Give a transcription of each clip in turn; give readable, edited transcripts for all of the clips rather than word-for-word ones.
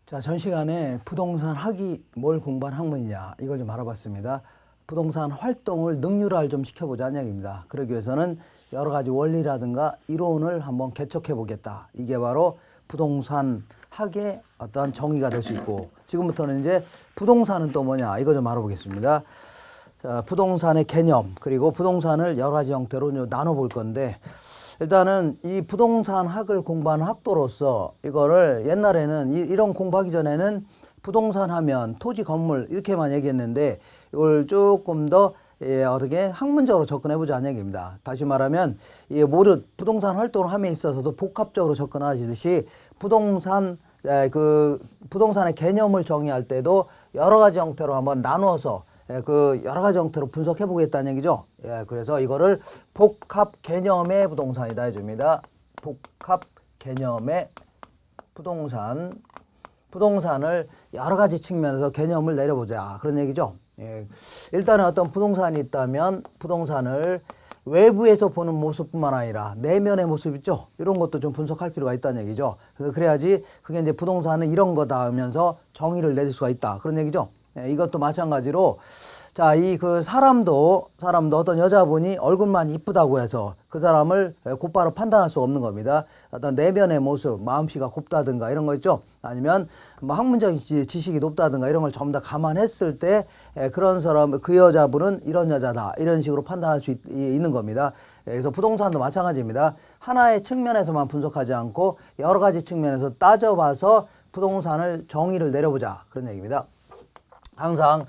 자, 전 시간에 부동산 학이 뭘 공부한 학문이냐 이걸 좀 알아봤습니다. 부동산 활동을 능률화를 좀 시켜보자는 얘기입니다. 그러기 위해서는 여러 가지 원리라든가 이론을 한번 개척해 보겠다. 이게 바로 부동산 학의 어떤 정의가 될 수 있고, 지금부터는 이제 부동산은 또 뭐냐 이거 좀 알아보겠습니다. 자, 부동산의 개념, 그리고 부동산을 여러 가지 형태로 나눠볼 건데, 일단은 이 부동산 학을 공부하는 학도로서 이거를 옛날에는 이런 공부하기 전에는 부동산 하면 토지 건물 이렇게만 얘기했는데, 이걸 조금 더 어떻게 학문적으로 접근해보자는 얘기입니다. 다시 말하면 이 모두 부동산 활동을 함에 있어서도 복합적으로 접근하시듯이 부동산의 개념을 정의할 때도 여러 가지 형태로 한번 나누어서 그 여러 가지 형태로 분석해 보겠다는 얘기죠. 그래서 이거를 복합 개념의 부동산이다 해줍니다. 복합 개념의 부동산을 여러 가지 측면에서 개념을 내려보자, 그런 얘기죠. 일단은 어떤 부동산이 있다면 부동산을 외부에서 보는 모습뿐만 아니라 내면의 모습 있죠. 이런 것도 좀 분석할 필요가 있다는 얘기죠. 그래야지 그게 이제 부동산은 이런 거다 하면서 정의를 내릴 수가 있다, 그런 얘기죠. 이것도 마찬가지로, 자, 사람도 어떤 여자분이 얼굴만 이쁘다고 해서 그 사람을 곧바로 판단할 수 없는 겁니다. 어떤 내면의 모습, 마음씨가 곱다든가 이런 거 있죠. 아니면 뭐 학문적인 지식이 높다든가 이런 걸 전부 다 감안했을 때 그런 사람, 그 여자분은 이런 여자다, 이런 식으로 판단할 수 있는 겁니다. 그래서 부동산도 마찬가지입니다. 하나의 측면에서만 분석하지 않고 여러 가지 측면에서 따져봐서 부동산을 정의를 내려보자, 그런 얘기입니다. 항상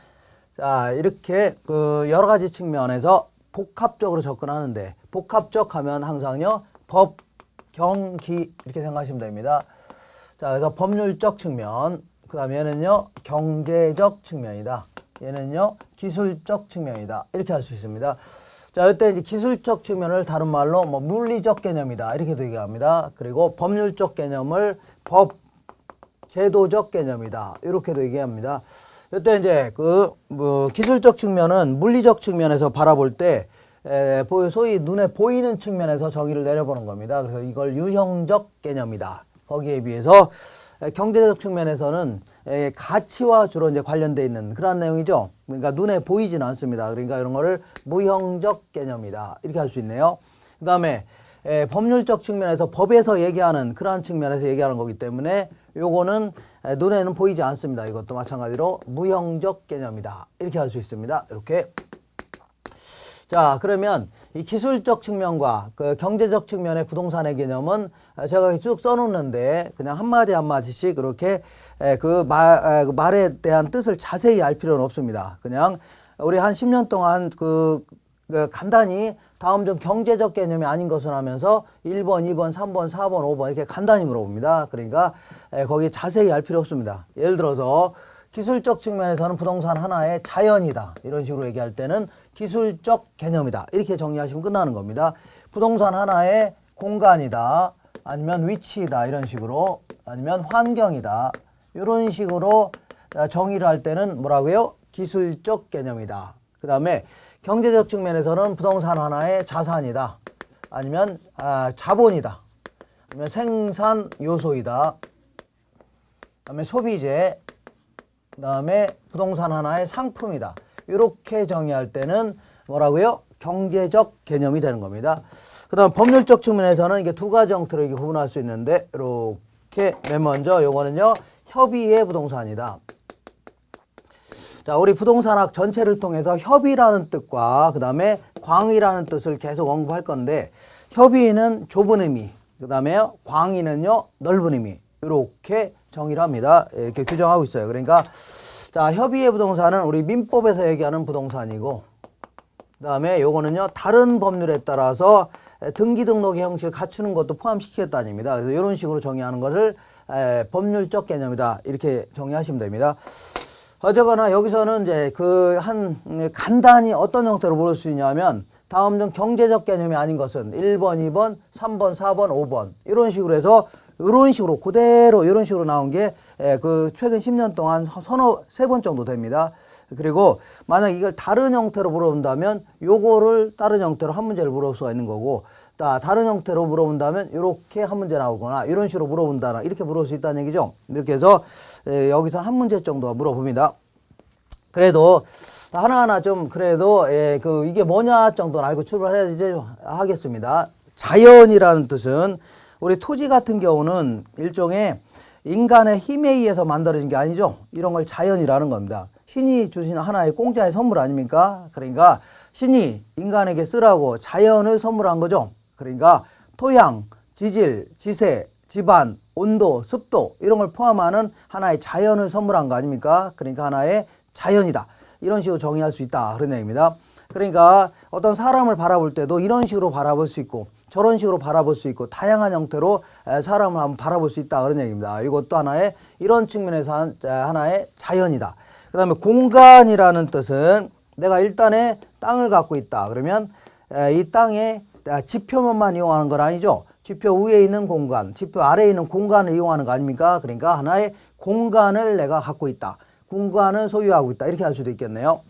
자, 이렇게 여러 가지 측면에서 복합적으로 접근하는데, 복합적 하면 항상요 법, 경, 기 이렇게 생각하시면 됩니다. 자, 그래서 법률적 측면, 그 다음에 얘는요 경제적 측면이다, 얘는요 기술적 측면이다, 이렇게 할 수 있습니다. 자, 이때 이제 기술적 측면을 다른 말로 뭐 물리적 개념이다 이렇게도 얘기합니다. 그리고 법률적 개념을 법, 제도적 개념이다 이렇게도 얘기합니다. 이때 이제 기술적 측면은 물리적 측면에서 바라볼 때 소위 눈에 보이는 측면에서 정의를 내려보는 겁니다. 그래서 이걸 유형적 개념이다. 거기에 비해서 경제적 측면에서는 가치와 주로 이제 관련되어 있는 그런 내용이죠. 그러니까 눈에 보이지는 않습니다. 그러니까 이런 거를 무형적 개념이다 이렇게 할 수 있네요. 그 다음에 법률적 측면에서 법에서 얘기하는 그러한 측면에서 얘기하는 거기 때문에 요거는 눈에는 보이지 않습니다. 이것도 마찬가지로 무형적 개념이다 이렇게 할 수 있습니다. 이렇게. 자, 그러면 이 기술적 측면과 그 경제적 측면의 부동산의 개념은 제가 쭉 써놓는데 그냥 한마디 한마디씩 그렇게 그 말에 대한 뜻을 자세히 알 필요는 없습니다. 그냥 우리 한 10년 동안 간단히 다음 좀 경제적 개념이 아닌 것을 하면서 1번, 2번, 3번, 4번, 5번 이렇게 간단히 물어봅니다. 그러니까 거기 자세히 알 필요 없습니다. 예를 들어서 기술적 측면에서는 부동산 하나의 자연이다 이런 식으로 얘기할 때는 기술적 개념이다 이렇게 정리하시면 끝나는 겁니다. 부동산 하나의 공간이다, 아니면 위치이다 이런 식으로, 아니면 환경이다 이런 식으로 정의를 할 때는 뭐라고요? 기술적 개념이다. 그 다음에 경제적 측면에서는 부동산 하나의 자산이다, 아니면 자본이다, 아니면 생산 요소이다, 그다음에 소비재, 그다음에 부동산 하나의 상품이다. 이렇게 정의할 때는 뭐라고요? 경제적 개념이 되는 겁니다. 그다음 법률적 측면에서는 이게 두 가지 형태로 이렇게 구분할 수 있는데, 이렇게 맨 먼저 요거는요 협의의 부동산이다. 자, 우리 부동산학 전체를 통해서 협의라는 뜻과 그 다음에 광의라는 뜻을 계속 언급할 건데, 협의는 좁은 의미, 그 다음에 광의는요 넓은 의미, 이렇게 정의를 합니다. 이렇게 규정하고 있어요. 그러니까 자, 협의의 부동산은 우리 민법에서 얘기하는 부동산이고, 그 다음에 요거는요 다른 법률에 따라서 등기 등록의 형식을 갖추는 것도 포함시키겠다는 입니다. 그래서 이런 식으로 정의하는 것을 법률적 개념이다 이렇게 정의하시면 됩니다. 어쨌거나 여기서는 이제 간단히 어떤 형태로 볼 수 있냐면, 다음 중 경제적 개념이 아닌 것은 1번, 2번, 3번, 4번, 5번 이런 식으로 해서 이런 식으로 그대로 이런 식으로 나온 게 그 최근 10년 동안 세 번 정도 됩니다. 그리고 만약 이걸 다른 형태로 물어본다면 요거를 다른 형태로 한 문제를 물어볼 수가 있는 거고, 다른 형태로 물어본다면 이렇게 한 문제 나오거나 이런 식으로 물어본다나 이렇게 물어볼 수 있다는 얘기죠. 이렇게 해서 여기서 한 문제 정도 물어봅니다. 그래도 하나하나 좀 그래도 이게 뭐냐 정도는 알고 출발해야 이제 하겠습니다. 자연이라는 뜻은 우리 토지 같은 경우는 일종의 인간의 힘에 의해서 만들어진 게 아니죠. 이런 걸 자연이라는 겁니다. 신이 주신 하나의 공짜의 선물 아닙니까? 그러니까 신이 인간에게 쓰라고 자연을 선물한 거죠. 그러니까 토양, 지질, 지세, 지반, 온도, 습도 이런 걸 포함하는 하나의 자연을 선물한 거 아닙니까? 그러니까 하나의 자연이다. 이런 식으로 정의할 수 있다. 그런 얘기입니다. 그러니까 어떤 사람을 바라볼 때도 이런 식으로 바라볼 수 있고 저런 식으로 바라볼 수 있고 다양한 형태로 사람을 한번 바라볼 수 있다. 그런 얘기입니다. 이것도 하나의 이런 측면에서 하나의 자연이다. 그 다음에 공간이라는 뜻은 내가 일단에 땅을 갖고 있다. 그러면 이 땅에 지표면만 이용하는 건 아니죠. 지표 위에 있는 공간, 지표 아래에 있는 공간을 이용하는 거 아닙니까? 그러니까 하나의 공간을 내가 갖고 있다. 공간을 소유하고 있다. 이렇게 할 수도 있겠네요.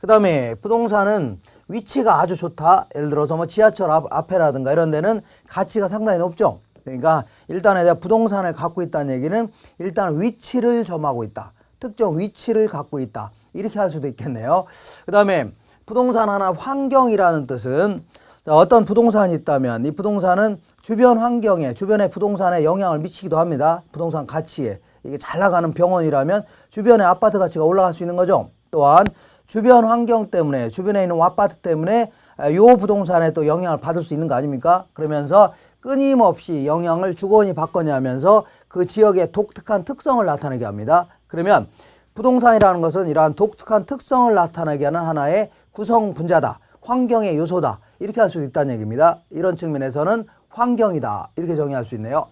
그 다음에 부동산은 위치가 아주 좋다. 예를 들어서 뭐 지하철 앞에라든가 이런 데는 가치가 상당히 높죠. 그러니까 일단에 내가 부동산을 갖고 있다는 얘기는 일단 위치를 점하고 있다. 특정 위치를 갖고 있다. 이렇게 할 수도 있겠네요. 그 다음에 부동산 하나 환경이라는 뜻은 어떤 부동산이 있다면 이 부동산은 주변 환경에, 주변의 부동산에 영향을 미치기도 합니다. 부동산 가치에. 이게 잘 나가는 병원이라면 주변의 아파트 가치가 올라갈 수 있는 거죠. 또한 주변 환경 때문에, 주변에 있는 아파트 때문에 요 부동산에 또 영향을 받을 수 있는 거 아닙니까? 그러면서 끊임없이 영향을 주거니 받거니 하면서 그 지역의 독특한 특성을 나타내게 합니다. 그러면 부동산이라는 것은 이러한 독특한 특성을 나타내게 하는 하나의 구성 분자다. 환경의 요소다. 이렇게 할 수 있다는 얘기입니다. 이런 측면에서는 환경이다. 이렇게 정의할 수 있네요.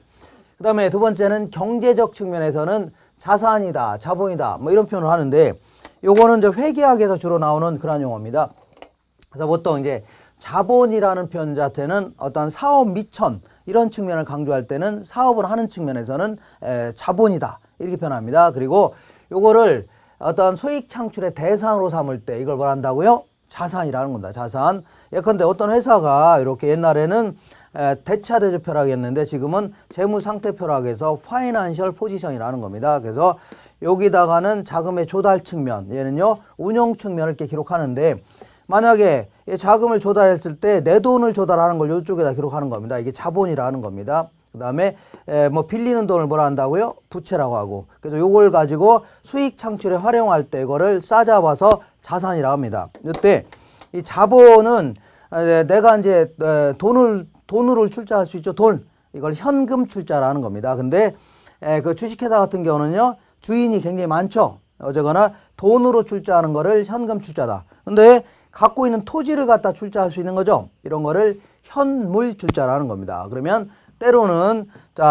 그 다음에 두 번째는 경제적 측면에서는 자산이다, 자본이다, 뭐 이런 표현을 하는데 요거는 이제 회계학에서 주로 나오는 그런 용어입니다. 그래서 보통 이제 자본이라는 표현 자체는 어떤 사업 미천 이런 측면을 강조할 때는 사업을 하는 측면에서는 자본이다. 이렇게 표현합니다. 그리고 요거를 어떤 수익 창출의 대상으로 삼을 때 이걸 뭘 한다고요? 자산이라는 겁니다. 자산. 예컨대 어떤 회사가 이렇게 옛날에는 대차대조표라고 했는데 지금은 재무상태표라고 해서 파이낸셜 포지션이라는 겁니다. 그래서 여기다가는 자금의 조달 측면, 얘는요 운용 측면을 이렇게 기록하는데 만약에 자금을 조달했을 때 내 돈을 조달하는 걸 이쪽에다 기록하는 겁니다. 이게 자본이라는 겁니다. 그 다음에 뭐 빌리는 돈을 뭐라 한다고요? 부채라고 하고. 그래서 요걸 가지고 수익 창출에 활용할 때 이거를 싸잡아서 자산이라고 합니다. 이때 이 자본은 내가 이제 돈으로 출자할 수 있죠. 돈. 이걸 현금 출자라는 겁니다. 근데 그 주식회사 같은 경우는요. 주인이 굉장히 많죠. 어쨌거나 돈으로 출자하는 거를 현금 출자다. 근데 갖고 있는 토지를 갖다 출자할 수 있는 거죠. 이런 거를 현물 출자라는 겁니다. 그러면 때로는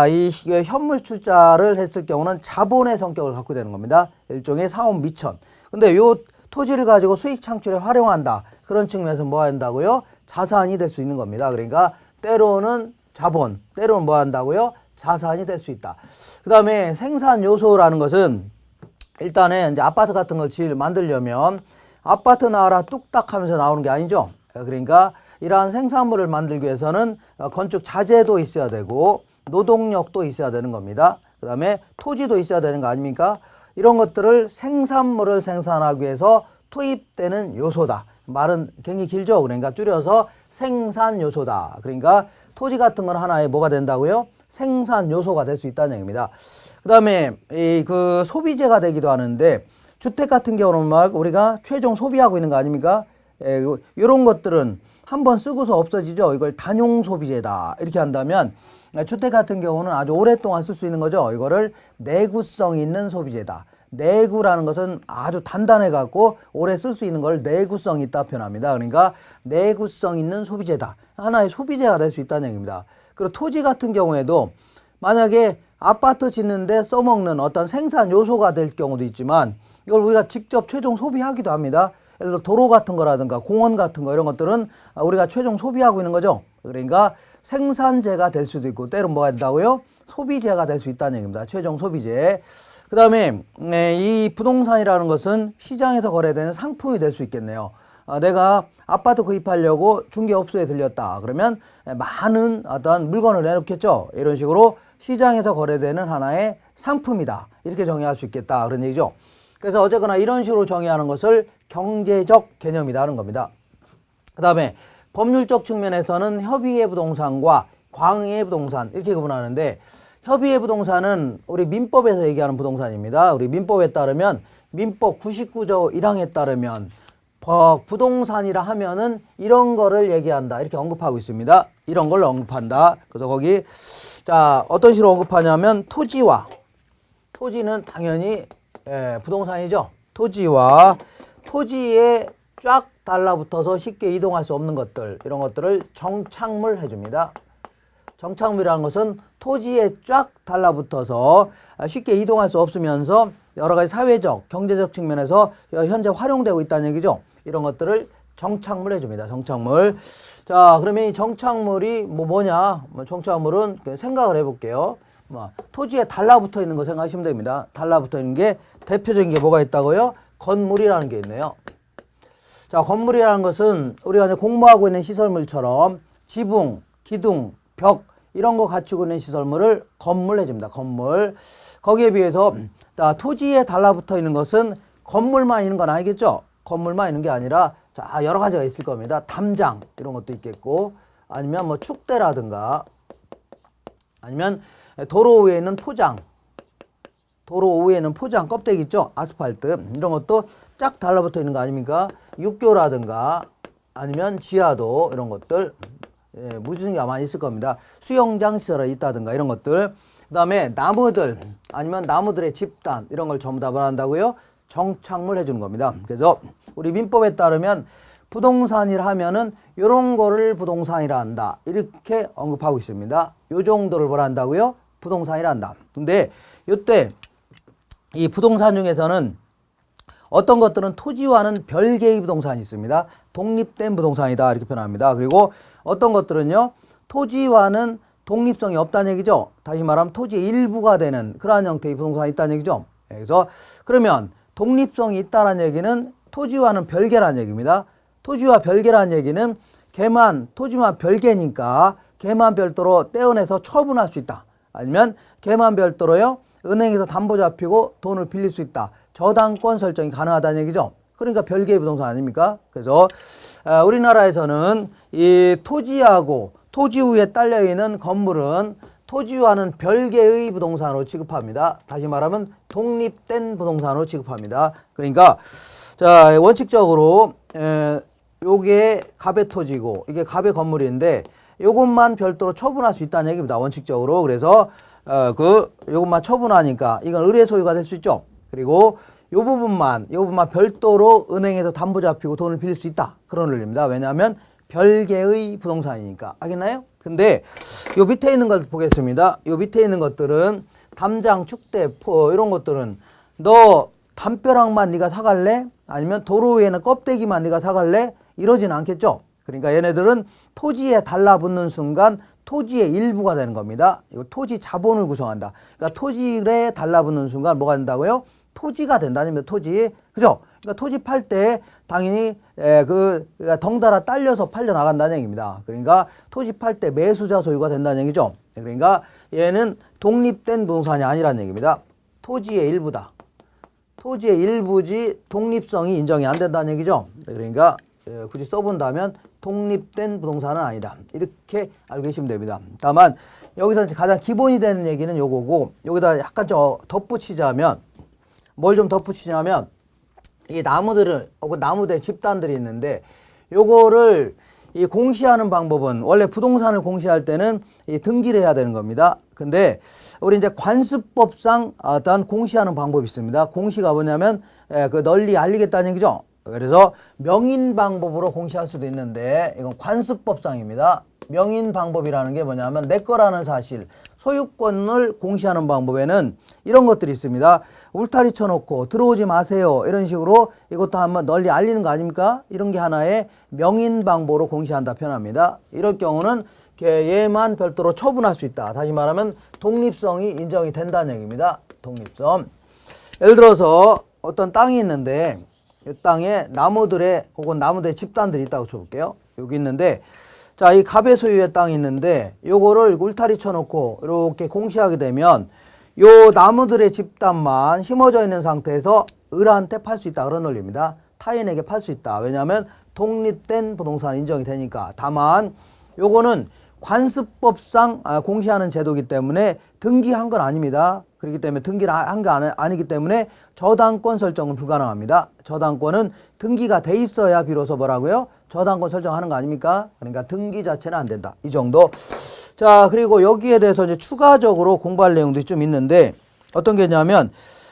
이게 현물 출자를 했을 경우는 자본의 성격을 갖고 되는 겁니다. 일종의 사업 미천. 근데 요 토지를 가지고 수익 창출에 활용한다. 그런 측면에서 뭐 한다고요? 자산이 될 수 있는 겁니다. 그러니까 때로는 자본, 때로는 뭐 한다고요? 자산이 될 수 있다. 그 다음에 생산 요소라는 것은 일단은 이제 아파트 같은 걸 만들려면 아파트 나와라 뚝딱 하면서 나오는 게 아니죠. 그러니까 이러한 생산물을 만들기 위해서는 건축 자재도 있어야 되고 노동력도 있어야 되는 겁니다. 그 다음에 토지도 있어야 되는 거 아닙니까? 이런 것들을 생산물을 생산하기 위해서 투입되는 요소다. 말은 굉장히 길죠. 그러니까 줄여서 생산 요소다. 그러니까 토지 같은 건 하나의 뭐가 된다고요? 생산 요소가 될 수 있다는 얘기입니다. 그 다음에 그 소비재가 되기도 하는데 주택 같은 경우는 막 우리가 최종 소비하고 있는 거 아닙니까? 이런 것들은 한번 쓰고서 없어지죠. 이걸 단용 소비재다. 이렇게 한다면 주택 같은 경우는 아주 오랫동안 쓸 수 있는 거죠. 이거를 내구성 있는 소비재다. 내구라는 것은 아주 단단해 갖고 오래 쓸 수 있는 걸 내구성 있다 표현합니다. 그러니까 내구성 있는 소비재다. 하나의 소비재가 될 수 있다는 얘기입니다. 그리고 토지 같은 경우에도 만약에 아파트 짓는데 써먹는 어떤 생산 요소가 될 경우도 있지만 이걸 우리가 직접 최종 소비하기도 합니다. 예를 들어 도로 같은 거라든가 공원 같은 거 이런 것들은 우리가 최종 소비하고 있는 거죠. 그러니까 생산재가 될 수도 있고 때로는 뭐가 된다고요? 소비재가 될 수 있다는 얘기입니다. 최종 소비재. 그 다음에 이 부동산이라는 것은 시장에서 거래되는 상품이 될 수 있겠네요. 내가 아파트 구입하려고 중개업소에 들렸다. 그러면 많은 어떤 물건을 내놓겠죠. 이런 식으로 시장에서 거래되는 하나의 상품이다. 이렇게 정의할 수 있겠다. 그런 얘기죠. 그래서 어쨌거나 이런 식으로 정의하는 것을 경제적 개념이라는 겁니다. 그 다음에 법률적 측면에서는 협의의 부동산과 광의의 부동산 이렇게 구분하는데, 협의의 부동산은 우리 민법에서 얘기하는 부동산입니다. 우리 민법에 따르면 민법 99조 1항에 따르면 부동산이라 하면은 이런 거를 얘기한다. 이렇게 언급하고 있습니다. 이런 걸 언급한다. 그래서 거기 자 어떤 식으로 언급하냐면 토지는 당연히 부동산이죠. 토지와 토지에 쫙 달라붙어서 쉽게 이동할 수 없는 것들, 이런 것들을 정착물 해줍니다. 정착물이라는 것은 토지에 쫙 달라붙어서 쉽게 이동할 수 없으면서 여러 가지 사회적, 경제적 측면에서 현재 활용되고 있다는 얘기죠. 이런 것들을 정착물 해줍니다. 정착물. 자, 그러면 이 정착물이 뭐냐? 정착물은 생각을 해볼게요. 토지에 달라붙어 있는 거 생각하시면 됩니다. 달라붙어 있는 게 대표적인 게 뭐가 있다고요? 건물이라는 게 있네요. 자, 건물이라는 것은 우리가 이제 공부하고 있는 시설물처럼 지붕, 기둥, 벽 이런 거 갖추고 있는 시설물을 건물 해줍니다. 건물. 거기에 비해서 토지에 달라붙어 있는 것은 건물만 있는 건 아니겠죠? 건물만 있는 게 아니라 자, 여러 가지가 있을 겁니다. 담장 이런 것도 있겠고, 아니면 뭐 축대라든가, 아니면 도로 위에 있는 포장, 도로 위에는 포장 껍데기 있죠? 아스팔트 이런 것도 쫙 달라붙어 있는 거 아닙니까? 육교라든가 아니면 지하도 이런 것들 무지개가 많이 있을 겁니다. 수영장 시설이 있다든가 이런 것들. 그 다음에 나무들 아니면 나무들의 집단 이런 걸 전부 다 뭐한다고요? 정착물 해주는 겁니다. 그래서 우리 민법에 따르면 부동산이라 하면은 이런 거를 부동산이라 한다. 이렇게 언급하고 있습니다. 요 정도를 뭐라 한다고요? 부동산이라 한다. 근데 요때 이 부동산 중에서는 어떤 것들은 토지와는 별개의 부동산이 있습니다. 독립된 부동산이다 이렇게 표현합니다. 그리고 어떤 것들은요, 토지와는 독립성이 없다는 얘기죠. 다시 말하면 토지의 일부가 되는 그러한 형태의 부동산이 있다는 얘기죠. 그래서 그러면 독립성이 있다는 얘기는 토지와는 별개라는 얘기입니다. 토지와 별개라는 얘기는 토지만 별개니까 걔만 별도로 떼어내서 처분할 수 있다. 아니면 걔만 별도로요, 은행에서 담보 잡히고 돈을 빌릴 수 있다. 저당권 설정이 가능하다는 얘기죠. 그러니까 별개의 부동산 아닙니까? 그래서 우리나라에서는 이 토지하고 토지 위에 딸려있는 건물은 토지와는 별개의 부동산으로 취급합니다. 다시 말하면 독립된 부동산으로 취급합니다. 그러니까 자, 원칙적으로 요게 갑의 토지고 이게 갑의 건물인데 요것만 별도로 처분할 수 있다는 얘기입니다. 원칙적으로. 그래서 요것만 처분하니까 이건 의뢰 소유가 될 수 있죠. 그리고 요 부분만 별도로 은행에서 담보 잡히고 돈을 빌릴 수 있다. 그런 논리입니다. 왜냐하면 별개의 부동산이니까. 알겠나요? 근데 요 밑에 있는 걸 보겠습니다. 요 밑에 있는 것들은 담장, 축대, 포 이런 것들은 너 담벼락만 네가 사갈래? 아니면 도로 위에는 껍데기만 네가 사갈래? 이러진 않겠죠. 그러니까 얘네들은 토지에 달라붙는 순간 토지의 일부가 되는 겁니다. 이거 토지 자본을 구성한다. 그러니까 토지에 달라붙는 순간 뭐가 된다고요? 토지가 된다는 얘기입니다. 토지. 그죠? 그러니까 토지 팔 때 당연히 덩달아 딸려서 팔려 나간다는 얘기입니다. 그러니까 토지 팔 때 매수자 소유가 된다는 얘기죠. 그러니까 얘는 독립된 부동산이 아니라는 얘기입니다. 토지의 일부다. 토지의 일부지 독립성이 인정이 안 된다는 얘기죠. 그러니까 굳이 써본다면 독립된 부동산은 아니다. 이렇게 알고 계시면 됩니다. 다만 여기서 가장 기본이 되는 얘기는 요거고, 여기다 약간 덧붙이자면 뭘 좀 덧붙이냐면 이 나무들 집단들이 있는데 요거를 이 공시하는 방법은 원래 부동산을 공시할 때는 이 등기를 해야 되는 겁니다. 근데 우리 이제 관습법상 어떤 공시하는 방법이 있습니다. 공시가 뭐냐면 널리 알리겠다는 얘기죠. 그래서 명인 방법으로 공시할 수도 있는데 이건 관습법상입니다. 명인 방법이라는 게 뭐냐면 내 거라는 사실, 소유권을 공시하는 방법에는 이런 것들이 있습니다. 울타리 쳐놓고 들어오지 마세요 이런 식으로 이것도 한번 널리 알리는 거 아닙니까? 이런 게 하나의 명인 방법으로 공시한다 표현합니다. 이럴 경우는 얘만 별도로 처분할 수 있다. 다시 말하면 독립성이 인정이 된다는 얘기입니다. 독립성. 예를 들어서 어떤 땅이 있는데 이 땅에 나무들의 혹은 나무들의 집단들이 있다고 쳐볼게요. 여기 있는데 자, 이 갑의 소유의 땅이 있는데 요거를 울타리 쳐놓고 이렇게 공시하게 되면 요 나무들의 집단만 심어져 있는 상태에서 을한테 팔 수 있다. 그런 논리입니다. 타인에게 팔 수 있다. 왜냐하면 독립된 부동산 인정이 되니까. 다만 요거는 관습법상 공시하는 제도이기 때문에 등기한 건 아닙니다. 그렇기 때문에 등기를 한 게 아니기 때문에 저당권 설정은 불가능합니다. 저당권은 등기가 돼 있어야 비로소 뭐라고요? 저당권 설정하는 거 아닙니까? 그러니까 등기 자체는 안 된다. 이 정도. 자, 그리고 여기에 대해서 이제 추가적으로 공부할 내용들이 좀 있는데 어떤 게 있냐면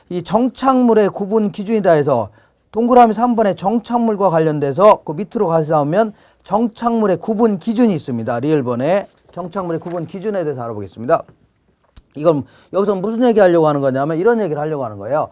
이 정착물의 구분 기준이다 해서 동그라미 3번에 정착물과 관련돼서 그 밑으로 가서 보면 정착물의 구분 기준이 있습니다. 리을번에 정착물의 구분 기준에 대해서 알아보겠습니다. 이건 여기서 무슨 얘기 하려고 하는 거냐면 이런 얘기를 하려고 하는 거예요.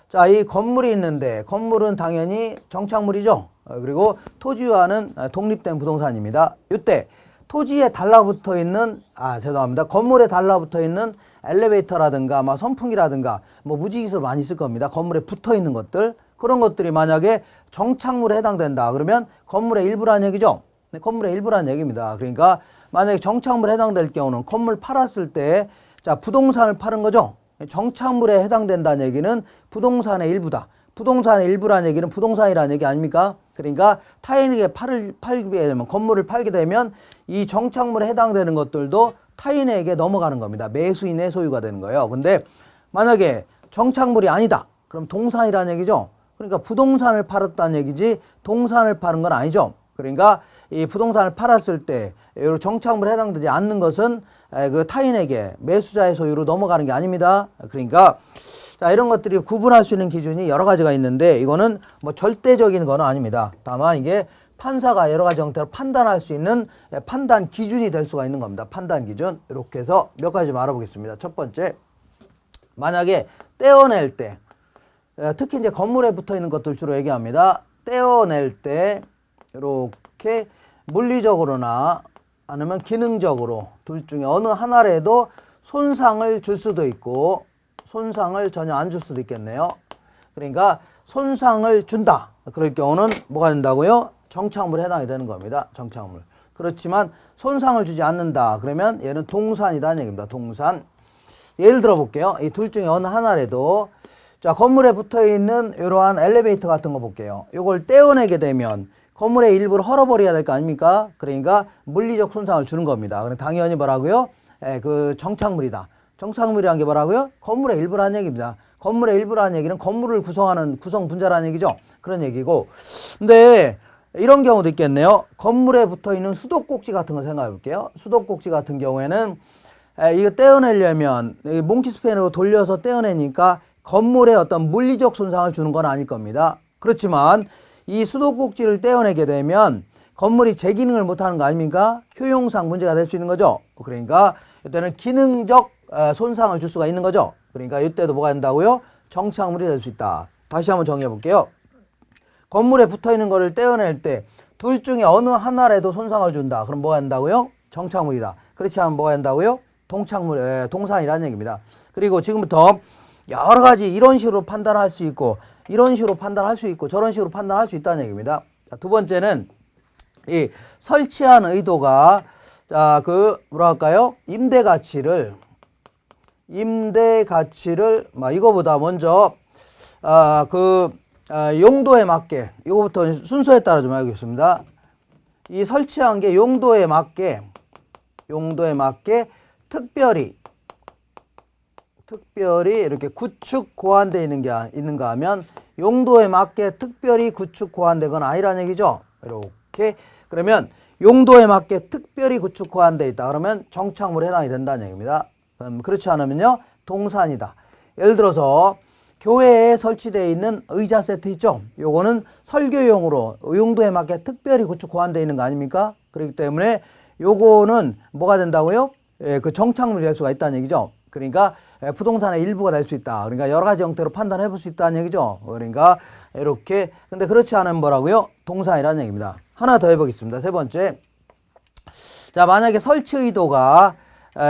자, 이 건물이 있는데 건물은 당연히 정착물이죠. 그리고 토지와는 독립된 부동산입니다. 이때 토지에 달라붙어 있는 죄송합니다. 건물에 달라붙어 있는 엘리베이터라든가 선풍기라든가 무지기술 많이 있을 겁니다. 건물에 붙어 있는 것들 그런 것들이 만약에 정착물에 해당된다. 그러면 건물의 일부라는 얘기죠. 네, 건물의 일부라는 얘기입니다. 그러니까 만약에 정착물에 해당될 경우는 건물 팔았을 때 자, 부동산을 파는 거죠. 정착물에 해당된다는 얘기는 부동산의 일부다. 부동산의 일부라는 얘기는 부동산이라는 얘기 아닙니까? 그러니까 타인에게 팔게 되면 건물을 팔게 되면 이 정착물에 해당되는 것들도 타인에게 넘어가는 겁니다. 매수인의 소유가 되는 거예요. 근데 만약에 정착물이 아니다. 그럼 동산이라는 얘기죠. 그러니까 부동산을 팔았다는 얘기지 동산을 파는 건 아니죠. 그러니까 이 부동산을 팔았을 때 정착물에 해당되지 않는 것은 그 타인에게 매수자의 소유로 넘어가는 게 아닙니다. 그러니까 자, 이런 것들이 구분할 수 있는 기준이 여러 가지가 있는데 이거는 절대적인 건 아닙니다. 다만 이게 판사가 여러 가지 형태로 판단할 수 있는 판단 기준이 될 수가 있는 겁니다. 판단 기준. 이렇게 해서 몇 가지 좀 알아보겠습니다. 첫 번째, 만약에 떼어낼 때 특히 이제 건물에 붙어 있는 것들 주로 얘기합니다. 떼어낼 때 이렇게 물리적으로나 아니면 기능적으로 둘 중에 어느 하나라도 손상을 줄 수도 있고 손상을 전혀 안 줄 수도 있겠네요. 그러니까 손상을 준다. 그럴 경우는 뭐가 된다고요? 정착물에 해당이 되는 겁니다. 정착물. 그렇지만 손상을 주지 않는다. 그러면 얘는 동산이라는 얘기입니다. 동산. 예를 들어 볼게요. 이 둘 중에 어느 하나라도 자, 건물에 붙어 있는 이러한 엘리베이터 같은 거 볼게요. 이걸 떼어내게 되면 건물의 일부를 헐어버려야 될 거 아닙니까? 그러니까 물리적 손상을 주는 겁니다. 그럼 당연히 뭐라고요? 그 정착물이다. 정착물이란 게 뭐라고요? 건물의 일부라는 얘기입니다. 건물의 일부라는 얘기는 건물을 구성하는 구성 분자라는 얘기죠. 그런 얘기고. 근데 이런 경우도 있겠네요. 건물에 붙어 있는 수도꼭지 같은 거 생각해 볼게요. 수도꼭지 같은 경우에는 이거 떼어내려면 몽키스펜으로 돌려서 떼어내니까 건물에 어떤 물리적 손상을 주는 건 아닐 겁니다. 그렇지만 이 수도꼭지를 떼어내게 되면 건물이 제 기능을 못하는 거 아닙니까? 효용상 문제가 될 수 있는 거죠. 그러니까 이때는 기능적 손상을 줄 수가 있는 거죠. 그러니까 이때도 뭐가 된다고요? 정착물이 될 수 있다. 다시 한번 정리해 볼게요. 건물에 붙어 있는 거를 떼어낼 때 둘 중에 어느 하나라도 손상을 준다. 그럼 뭐가 된다고요? 정착물이다. 그렇지 않으면 뭐가 된다고요? 동산이라는 얘기입니다. 그리고 지금부터 여러 가지 이런 식으로 판단할 수 있고 이런 식으로 판단할 수 있고 저런 식으로 판단할 수 있다는 얘기입니다. 자, 두 번째는 이 설치한 의도가 자, 뭐라 할까요? 임대 가치를 이거보다 먼저 용도에 맞게 이거부터 순서에 따라 좀 알겠습니다. 이 설치한 게 용도에 맞게 특별히 이렇게 구축 고안되어 있는가 하면 용도에 맞게 특별히 구축 고안된 건 아니라는 얘기죠. 이렇게 그러면 용도에 맞게 특별히 구축 고안되어 있다. 그러면 정착물에 해당이 된다는 얘기입니다. 그렇지 않으면요 동산이다. 예를 들어서 교회에 설치되어 있는 의자 세트 있죠. 요거는 설교용으로 용도에 맞게 특별히 구축 고안되어 있는 거 아닙니까? 그렇기 때문에 요거는 뭐가 된다고요? 그 정착물이 될 수가 있다는 얘기죠. 그러니까 부동산의 일부가 될 수 있다. 그러니까 여러 가지 형태로 판단해 볼 수 있다는 얘기죠. 그러니까 이렇게. 근데 그렇지 않으면 뭐라고요? 동산이라는 얘기입니다. 하나 더 해보겠습니다. 세 번째. 자, 만약에 설치 의도가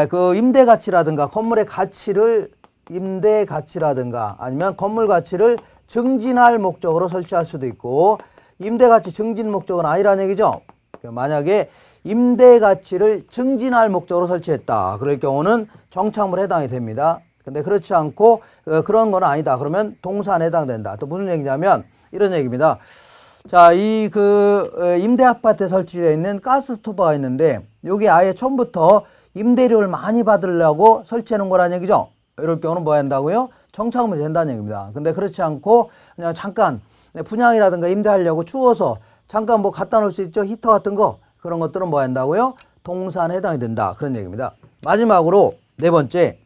그 임대 가치라든가 건물의 가치를 임대 가치라든가 아니면 건물 가치를 증진할 목적으로 설치할 수도 있고 임대 가치 증진 목적은 아니라는 얘기죠. 만약에 임대 가치를 증진할 목적으로 설치했다. 그럴 경우는 정착물에 해당이 됩니다. 근데 그렇지 않고 그런 건 아니다. 그러면 동산에 해당된다. 또 무슨 얘기냐면 이런 얘기입니다. 자, 이 임대 아파트에 설치되어 있는 가스 스토브가 있는데 여기 아예 처음부터 임대료를 많이 받으려고 설치해 놓은 거라는 얘기죠. 이럴 경우는 뭐 한다고요? 정착물이 된다는 얘기입니다. 근데 그렇지 않고 그냥 잠깐 분양이라든가 임대하려고 추워서 잠깐 뭐 갖다 놓을 수 있죠. 히터 같은 거. 그런 것들은 뭐 한다고요? 동산에 해당이 된다. 그런 얘기입니다. 마지막으로 네 번째.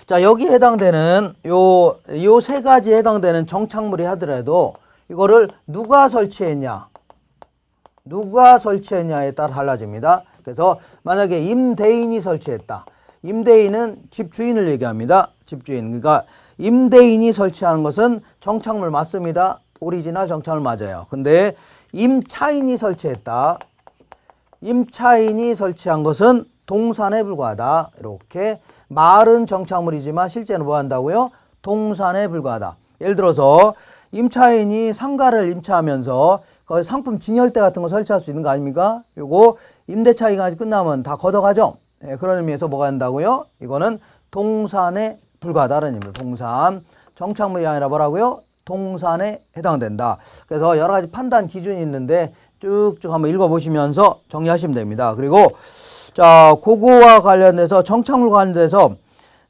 자, 여기 해당되는 요 세 가지에 해당되는 정착물이 하더라도 이거를 누가 설치했냐? 누가 설치했냐에 따라 달라집니다. 그래서 만약에 임대인이 설치했다. 임대인은 집주인을 얘기합니다. 집주인. 그러니까 임대인이 설치하는 것은 정착물 맞습니다. 오리지널 정착물 맞아요. 근데 임차인이 설치했다. 임차인이 설치한 것은 동산에 불과하다. 이렇게 말은 정착물이지만 실제는 뭐 한다고요? 동산에 불과하다. 예를 들어서 임차인이 상가를 임차하면서 거기 상품 진열대 같은 거 설치할 수 있는 거 아닙니까? 요거 임대차 기간이 끝나면 다 걷어가죠. 예, 그런 의미에서 뭐가 한다고요? 이거는 동산에 불과하다는 의미입니다. 동산. 정착물이 아니라 뭐라고요? 동산에 해당된다. 그래서 여러 가지 판단 기준이 있는데 쭉쭉 한번 읽어보시면서 정리하시면 됩니다. 그리고 자, 그거와 관련돼서 정착물 관련돼서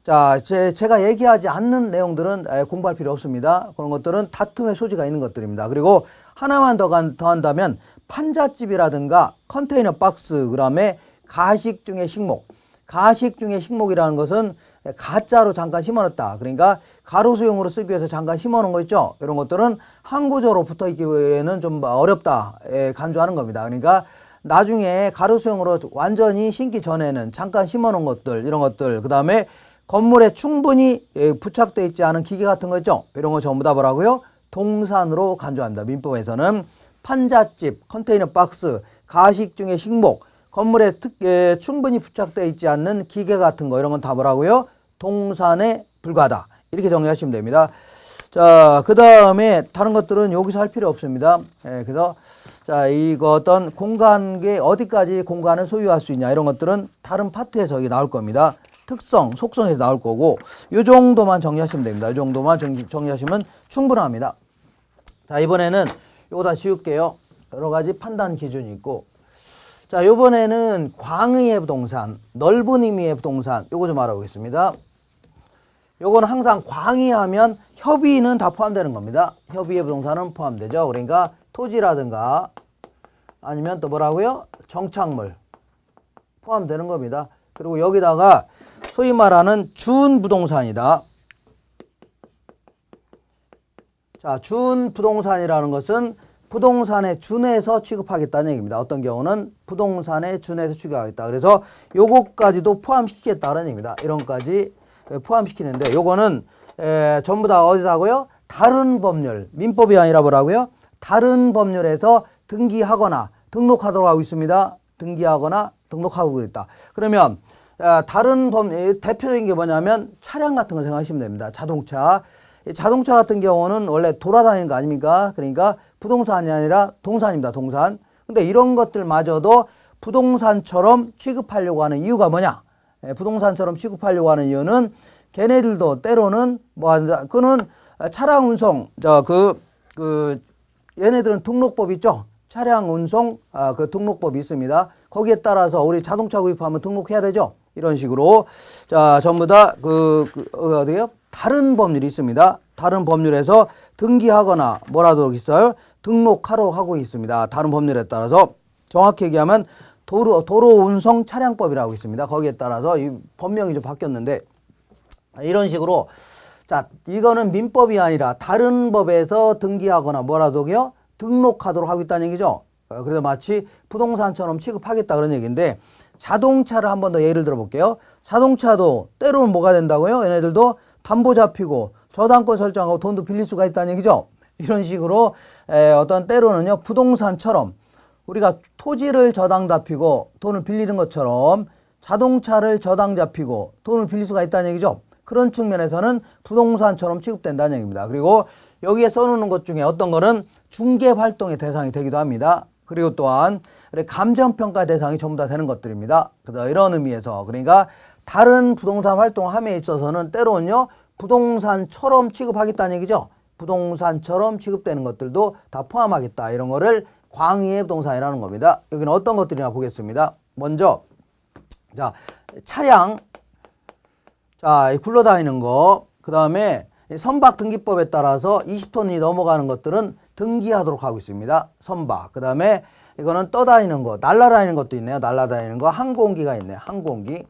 자, 제가 얘기하지 않는 내용들은 공부할 필요 없습니다. 그런 것들은 다툼의 소지가 있는 것들입니다. 그리고 하나만 더 한다면 판잣집이라든가 컨테이너 박스, 그다음에 가식 중에 식목. 가식 중에 식목이라는 것은 가짜로 잠깐 심어놨다. 그러니까 가로수용으로 쓰기 위해서 잠깐 심어놓은 거 있죠. 이런 것들은 항구적으로 붙어있기에는 좀 어렵다. 간주하는 겁니다. 그러니까 나중에 가로수용으로 완전히 심기 전에는 잠깐 심어놓은 것들, 이런 것들, 그 다음에 건물에 충분히 부착되어 있지 않은 기계 같은 거 있죠. 이런 거 전부 다 뭐라고요? 동산으로 간주합니다. 민법에서는 판잣집, 컨테이너 박스, 가식 중에 식목, 건물에 충분히 부착되어 있지 않는 기계 같은 거 이런 건 다 뭐라고요? 동산에 불과하다. 이렇게 정리하시면 됩니다. 자, 그 다음에 다른 것들은 여기서 할 필요 없습니다. 그래서 자, 이거 어떤 공간계 어디까지 공간을 소유할 수 있냐 이런 것들은 다른 파트에서 여기 나올 겁니다. 특성, 속성에서 나올 거고 이 정도만 정리하시면 됩니다. 이 정도만 정리하시면 충분합니다. 자, 이번에는 이거 다 지울게요. 여러 가지 판단 기준이 있고 자, 이번에는 광의의 부동산, 넓은 의미의 부동산 요거 좀 알아보겠습니다. 요거는 항상 광의하면 협의는 다 포함되는 겁니다. 협의의 부동산은 포함되죠. 그러니까 토지라든가 아니면 또 뭐라고요? 정착물 포함되는 겁니다. 그리고 여기다가 소위 말하는 준부동산이다. 자, 준부동산이라는 것은 부동산에 준해서 취급하겠다는 얘기입니다. 어떤 경우는 부동산에 준해서 취급하겠다. 그래서 요거까지도 포함시키겠다는 얘기입니다. 이런 것까지 포함시키는데 요거는 전부 다 어디다고요? 다른 법률, 민법이 아니라 뭐라고요? 다른 법률에서 등기하거나 등록하도록 하고 있습니다. 등기하거나 등록하고 있다. 그러면 다른 대표적인 게 뭐냐면 차량 같은 거 생각하시면 됩니다. 자동차. 자동차 같은 경우는 원래 돌아다니는 거 아닙니까? 그러니까 부동산이 아니라 동산입니다. 동산. 근데 이런 것들마저도 부동산처럼 취급하려고 하는 이유가 뭐냐? 부동산처럼 취급하려고 하는 이유는 걔네들도 때로는 뭐 한다. 그는 차량 운송 얘네들은 등록법 있죠? 차량 운송 그 등록법이 있습니다. 거기에 따라서 우리 자동차 구입하면 등록해야 되죠? 이런 식으로 자, 전부 다 어디요? 다른 법률이 있습니다. 다른 법률에서 등기하거나 뭐라도 있어요? 등록하도록 하고 있습니다. 다른 법률에 따라서 정확히 얘기하면 도로운송 차량법이라고 있습니다. 거기에 따라서 이 법명이 좀 바뀌었는데 이런 식으로 자, 이거는 민법이 아니라 다른 법에서 등기하거나 뭐라도요? 등록하도록 하고 있다는 얘기죠. 그래서 마치 부동산처럼 취급하겠다 그런 얘기인데 자동차를 한 번 더 예를 들어 볼게요. 자동차도 때로는 뭐가 된다고요? 얘네들도 담보 잡히고 저당권 설정하고 돈도 빌릴 수가 있다는 얘기죠. 이런 식으로 어떤 때로는요 부동산처럼 우리가 토지를 저당 잡히고 돈을 빌리는 것처럼 자동차를 저당 잡히고 돈을 빌릴 수가 있다는 얘기죠. 그런 측면에서는 부동산처럼 취급된다는 얘기입니다. 그리고 여기에 써놓는 것 중에 어떤 거는 중개 활동의 대상이 되기도 합니다. 그리고 또한 감정평가 대상이 전부 다 되는 것들입니다. 그래서 이런 의미에서 그러니까 다른 부동산 활동함에 있어서는 때로는요 부동산처럼 취급하겠다는 얘기죠. 부동산처럼 취급되는 것들도 다 포함하겠다. 이런 거를 광의의 부동산이라는 겁니다. 여기는 어떤 것들이나 보겠습니다. 먼저 자 차량, 자 굴러다니는 거, 그 다음에 선박 등기법에 따라서 20톤이 넘어가는 것들은 등기하도록 하고 있습니다. 선박. 그 다음에 이거는 떠다니는 거, 날아다니는 것도 있네요. 날아다니는 거, 항공기가 있네요. 항공기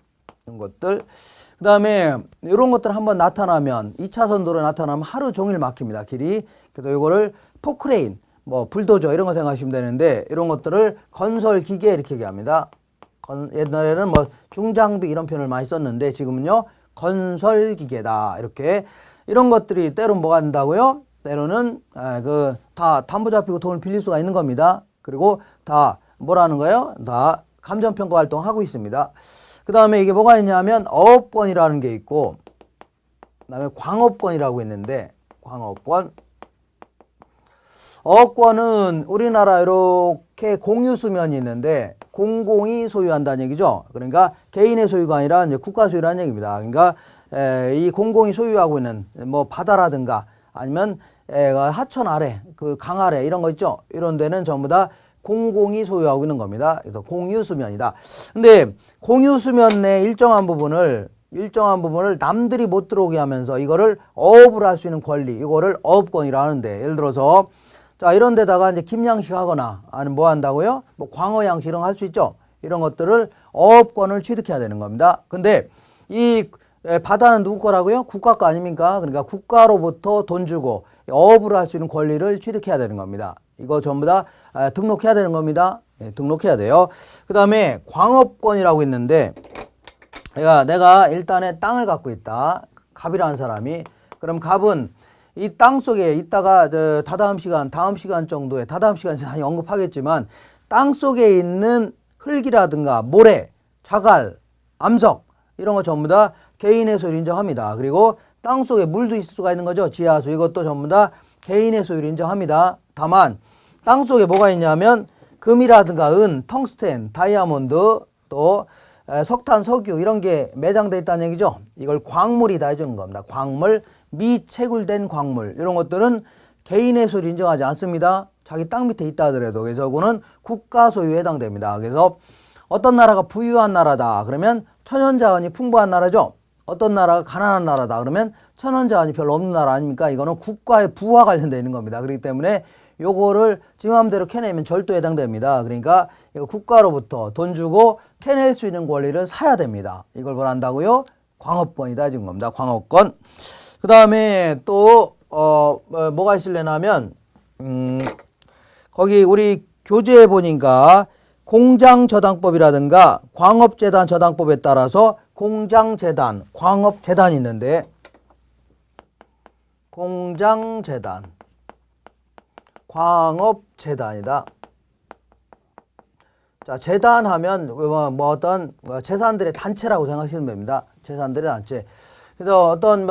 이런 것들. 그 다음에 이런 것들 한번 나타나면 2차선 도로에 나타나면 하루 종일 막힙니다. 길이. 그래서 이거를 포크레인, 뭐 불도저 이런 거 생각하시면 되는데 이런 것들을 건설기계 이렇게 얘기합니다. 옛날에는 뭐 중장비 이런 표현을 많이 썼는데 지금은요 건설기계다. 이렇게 이런 것들이 때로는 뭐가 된다고요? 때로는 다 담보 잡히고 돈을 빌릴 수가 있는 겁니다. 그리고 다 뭐라는 거예요? 다 감정평가 활동하고 있습니다. 그 다음에 이게 뭐가 있냐면 어업권이라는 게 있고 그 다음에 광업권이라고 있는데 광업권. 어업권은 우리나라 이렇게 공유수면이 있는데 공공이 소유한다는 얘기죠. 그러니까 개인의 소유가 아니라 이제 국가 소유라는 얘기입니다. 그러니까 이 공공이 소유하고 있는 뭐 바다라든가 아니면 하천 아래, 그 강 아래 이런 거 있죠. 이런 데는 전부 다 공공이 소유하고 있는 겁니다. 그래서 공유수면이다. 근데 공유수면 내 일정한 부분을 남들이 못 들어오게 하면서 이거를 어업을 할 수 있는 권리, 이거를 어업권이라 하는데 예를 들어서 자 이런 데다가 이제 김양식 하거나 아니면 뭐 한다고요? 뭐 광어양식 이런 거 할 수 있죠. 이런 것들을 어업권을 취득해야 되는 겁니다. 근데 이 바다는 누구 거라고요? 국가 거 아닙니까? 그러니까 국가로부터 돈 주고 어업을 할 수 있는 권리를 취득해야 되는 겁니다. 이거 전부 다 등록해야 되는 겁니다. 예, 등록해야 돼요. 그 다음에 광업권이라고 있는데 내가 일단에 땅을 갖고 있다. 갑이라는 사람이. 그럼 갑은 이 땅 속에 있다가 다다음 시간 정도에 다다음 시간에 다시 언급하겠지만 땅 속에 있는 흙이라든가 모래, 자갈, 암석 이런 거 전부 다 개인의 소유를 인정합니다. 그리고 땅 속에 물도 있을 수가 있는 거죠. 지하수 이것도 전부 다 개인의 소유를 인정합니다. 다만 땅 속에 뭐가 있냐면 금이라든가 은, 텅스텐, 다이아몬드 또 석탄, 석유 이런 게 매장되어 있다는 얘기죠. 이걸 광물이다 해주는 겁니다. 광물, 미채굴된 광물 이런 것들은 개인의 소유를 인정하지 않습니다. 자기 땅 밑에 있다 하더라도. 그래서 그거는 국가 소유에 해당됩니다. 그래서 어떤 나라가 부유한 나라다 그러면 천연자원이 풍부한 나라죠. 어떤 나라가 가난한 나라다 그러면 천연자원이 별로 없는 나라 아닙니까? 이거는 국가의 부와 관련되어 있는 겁니다. 그렇기 때문에 요거를 지 마음대로 캐내면 절도에 해당됩니다. 그러니까 이거 국가로부터 돈 주고 캐낼 수 있는 권리를 사야 됩니다. 이걸 뭘 한다고요? 광업권이다 지금 겁니다. 광업권. 그 다음에 또 뭐가 있을래나면 거기 우리 교재에 보니까 공장저당법이라든가 광업재단 저당법에 따라서 공장재단, 광업재단이 있는데 공장재단, 광업재단이다. 자, 재단하면 뭐 어떤 재산들의 단체라고 생각하시면 됩니다. 재산들의 단체. 그래서 어떤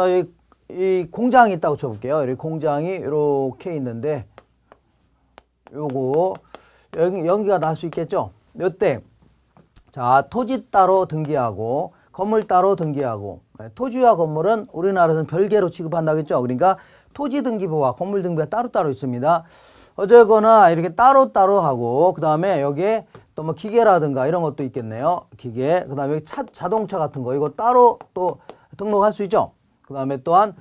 이 공장이 있다고 쳐볼게요. 이 공장이 이렇게 있는데 요거 연기가 날 수 있겠죠. 요때 자 토지 따로 등기하고 건물 따로 등기하고 토지와 건물은 우리나라에서는 별개로 취급한다겠죠. 그러니까 토지 등기부와 건물 등기부가 따로따로 있습니다. 어쨌거나 이렇게 따로따로 하고 그 다음에 여기에 또 뭐 기계라든가 이런 것도 있겠네요. 기계. 그 다음에 자동차 같은 거 이거 따로 또 등록할 수 있죠. 그 다음에 또한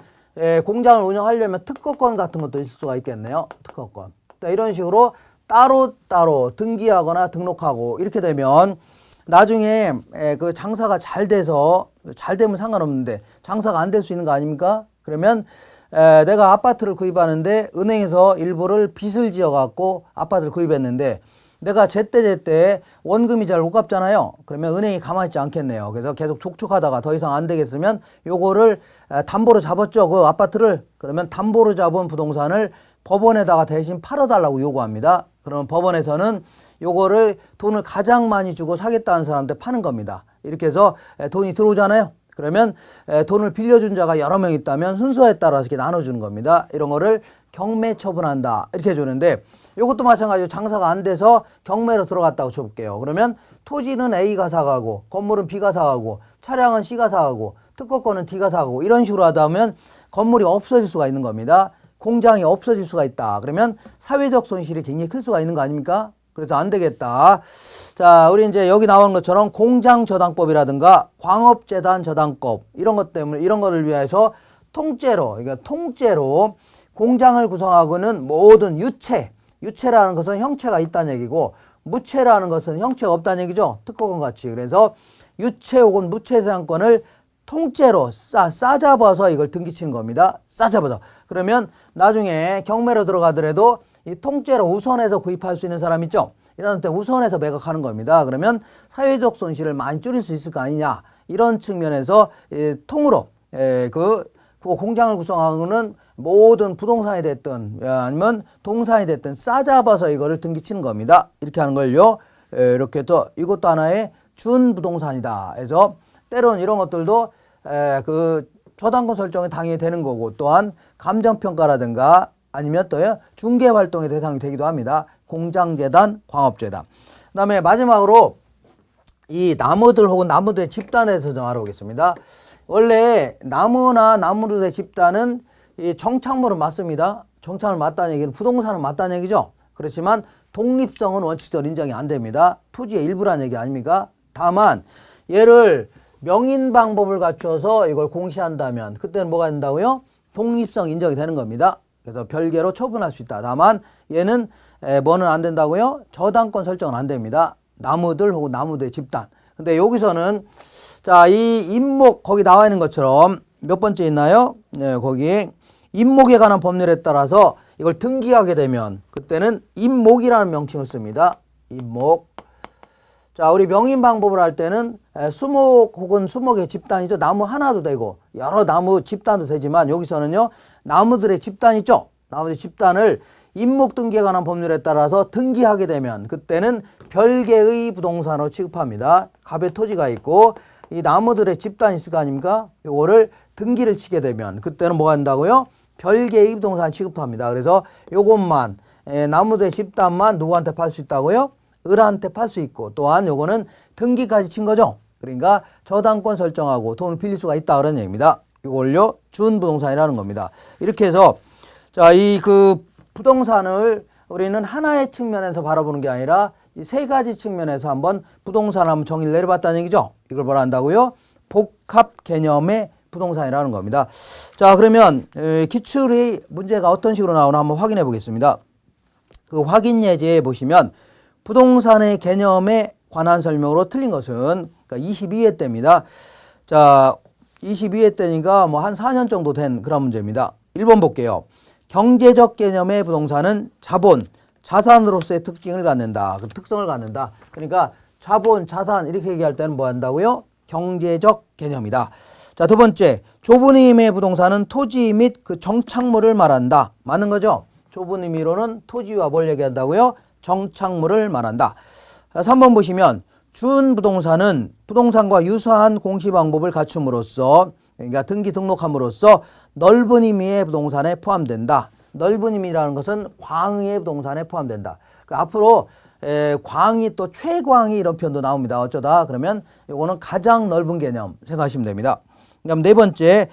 공장을 운영하려면 특허권 같은 것도 있을 수가 있겠네요. 특허권. 이런 식으로 따로따로 등기하거나 등록하고 이렇게 되면 나중에 그 장사가 잘 돼서 잘 되면 상관없는데 장사가 안 될 수 있는 거 아닙니까? 그러면 내가 아파트를 구입하는데 은행에서 일부를 빚을 지어 갖고 아파트를 구입했는데 내가 제때 원금이 잘 못 갚잖아요. 그러면 은행이 가만히 있지 않겠네요. 그래서 계속 촉촉하다가 더 이상 안 되겠으면 요거를 담보로 잡았죠. 그 아파트를. 그러면 담보로 잡은 부동산을 법원에다가 대신 팔아달라고 요구합니다. 그러면 법원에서는 요거를 돈을 가장 많이 주고 사겠다는 사람한테 파는 겁니다. 이렇게 해서 돈이 들어오잖아요. 그러면 돈을 빌려준 자가 여러 명 있다면 순서에 따라서 이렇게 나눠주는 겁니다. 이런 거를 경매 처분한다 이렇게 해주는데, 이것도 마찬가지로 장사가 안 돼서 경매로 들어갔다고 쳐볼게요. 그러면 토지는 A가 사가고 건물은 B가 사가고 차량은 C가 사가고 특허권은 D가 사가고 이런 식으로 하다 보면 건물이 없어질 수가 있는 겁니다. 공장이 없어질 수가 있다. 그러면 사회적 손실이 굉장히 클 수가 있는 거 아닙니까? 그래서 안 되겠다. 자, 우리 이제 여기 나온 것처럼 공장저당법이라든가 광업재단 저당법 이런 것 때문에 이런 거를 위해서 통째로, 그러니까 통째로 공장을 구성하고는 모든 유체라는 것은 형체가 있다는 얘기고 무체라는 것은 형체가 없다는 얘기죠. 특허권 같이. 그래서 유체 혹은 무체 재산권을 통째로 싸잡아서 이걸 등기치는 겁니다. 싸잡아서. 그러면 나중에 경매로 들어가더라도 이 통째로 우선해서 구입할 수 있는 사람 있죠. 이런 때 우선해서 매각하는 겁니다. 그러면 사회적 손실을 많이 줄일 수 있을 거 아니냐. 이런 측면에서 통으로 그 공장을 구성하고는 모든 부동산이 됐든 아니면 동산이 됐든 싸잡아서 이거를 등기치는 겁니다. 이렇게 하는 걸요. 이렇게 또 이것도 하나의 준부동산이다 해서 때로는 이런 것들도 그 저당권 설정에 당연히 되는 거고, 또한 감정평가라든가 아니면 또 중개활동의 대상이 되기도 합니다. 공장재단, 광업재단. 그 다음에 마지막으로 이 나무들 혹은 나무들의 집단에서 좀 알아보겠습니다. 원래 나무나 나무들의 집단은 이 정착물은 맞습니다. 정착물 맞다는 얘기는 부동산은 맞다는 얘기죠. 그렇지만 독립성은 원칙적으로 인정이 안 됩니다. 토지의 일부라는 얘기 아닙니까? 다만 얘를 명인 방법을 갖춰서 이걸 공시한다면 그때는 뭐가 된다고요? 독립성 인정이 되는 겁니다. 그래서 별개로 처분할 수 있다. 다만 얘는 뭐는 안 된다고요? 저당권 설정은 안 됩니다. 나무들 혹은 나무들의 집단. 근데 여기서는 자, 이 임목 거기 나와 있는 것처럼 몇 번째 있나요? 네, 거기 임목에 관한 법률에 따라서 이걸 등기하게 되면 그때는 임목이라는 명칭을 씁니다. 임목. 자, 우리 명인 방법을 할 때는 수목 혹은 수목의 집단이죠. 나무 하나도 되고 여러 나무 집단도 되지만 여기서는요, 나무들의 집단 있죠. 나무들의 집단을 임목 등기에 관한 법률에 따라서 등기하게 되면 그때는 별개의 부동산으로 취급합니다. 갑의 토지가 있고 이 나무들의 집단이 있을 거 아닙니까? 요거를 등기를 치게 되면 그때는 뭐가 된다고요? 별개의 부동산 취급합니다. 그래서 요것만 나무들의 집단만 누구한테 팔 수 있다고요? 을한테 팔 수 있고, 또한 요거는 등기까지 친 거죠. 그러니까 저당권 설정하고 돈을 빌릴 수가 있다 그런 얘기입니다. 이걸요 준부동산이라는 겁니다. 이렇게 해서 자, 이 그 부동산을 우리는 하나의 측면에서 바라보는 게 아니라 이 세 가지 측면에서 한번 부동산 한번 정의를 내려봤다는 얘기죠. 이걸 뭐라 한다고요? 복합 개념의 부동산이라는 겁니다. 자, 그러면 기출의 문제가 어떤 식으로 나오나 한번 확인해 보겠습니다. 그 확인 예제에 보시면 부동산의 개념에 관한 설명으로 틀린 것은 그러니까 22회 때입니다. 자, 22회 때니까 뭐 한 4년 정도 된 그런 문제입니다. 1번 볼게요. 경제적 개념의 부동산은 자본, 자산으로서의 특징을 갖는다. 그 특성을 갖는다. 그러니까 자본, 자산 이렇게 얘기할 때는 뭐 한다고요? 경제적 개념이다. 자, 두 번째. 좁은 의미의 부동산은 토지 및 그 정착물을 말한다. 맞는 거죠? 좁은 의미로는 토지와 뭘 얘기한다고요? 정착물을 말한다. 3번 보시면 준부동산은 부동산과 유사한 공시 방법을 갖춤으로써, 그러니까 등기 등록함으로써 넓은 의미의 부동산에 포함된다. 넓은 의미라는 것은 광의의 부동산에 포함된다. 그러니까 앞으로 광의 또 최광의 이런 표현도 나옵니다. 어쩌다 그러면 이거는 가장 넓은 개념 생각하시면 됩니다. 그다음 네 번째,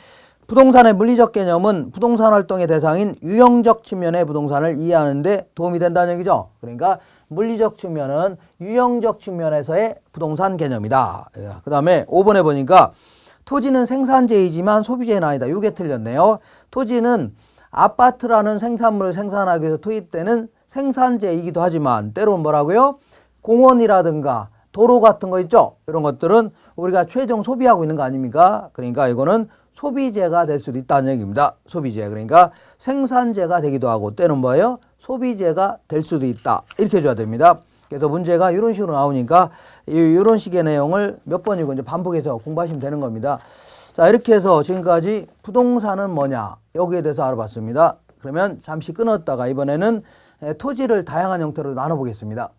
부동산의 물리적 개념은 부동산 활동의 대상인 유형적 측면의 부동산을 이해하는 데 도움이 된다는 얘기죠. 그러니까 물리적 측면은 유형적 측면에서의 부동산 개념이다. 그 다음에 5번에 보니까 토지는 생산재이지만 소비재는 아니다. 이게 틀렸네요. 토지는 아파트라는 생산물을 생산하기 위해서 투입되는 생산재이기도 하지만 때로는 뭐라고요? 공원이라든가 도로 같은 거 있죠? 이런 것들은 우리가 최종 소비하고 있는 거 아닙니까? 그러니까 이거는 소비재가 될 수도 있다는 얘기입니다. 소비재. 그러니까 생산재가 되기도 하고 때는 뭐예요? 소비재가 될 수도 있다. 이렇게 해줘야 됩니다. 그래서 문제가 이런 식으로 나오니까 이런 식의 내용을 몇 번이고 이제 반복해서 공부하시면 되는 겁니다. 자, 이렇게 해서 지금까지 부동산은 뭐냐? 여기에 대해서 알아봤습니다. 그러면 잠시 끊었다가 이번에는 토지를 다양한 형태로 나눠보겠습니다.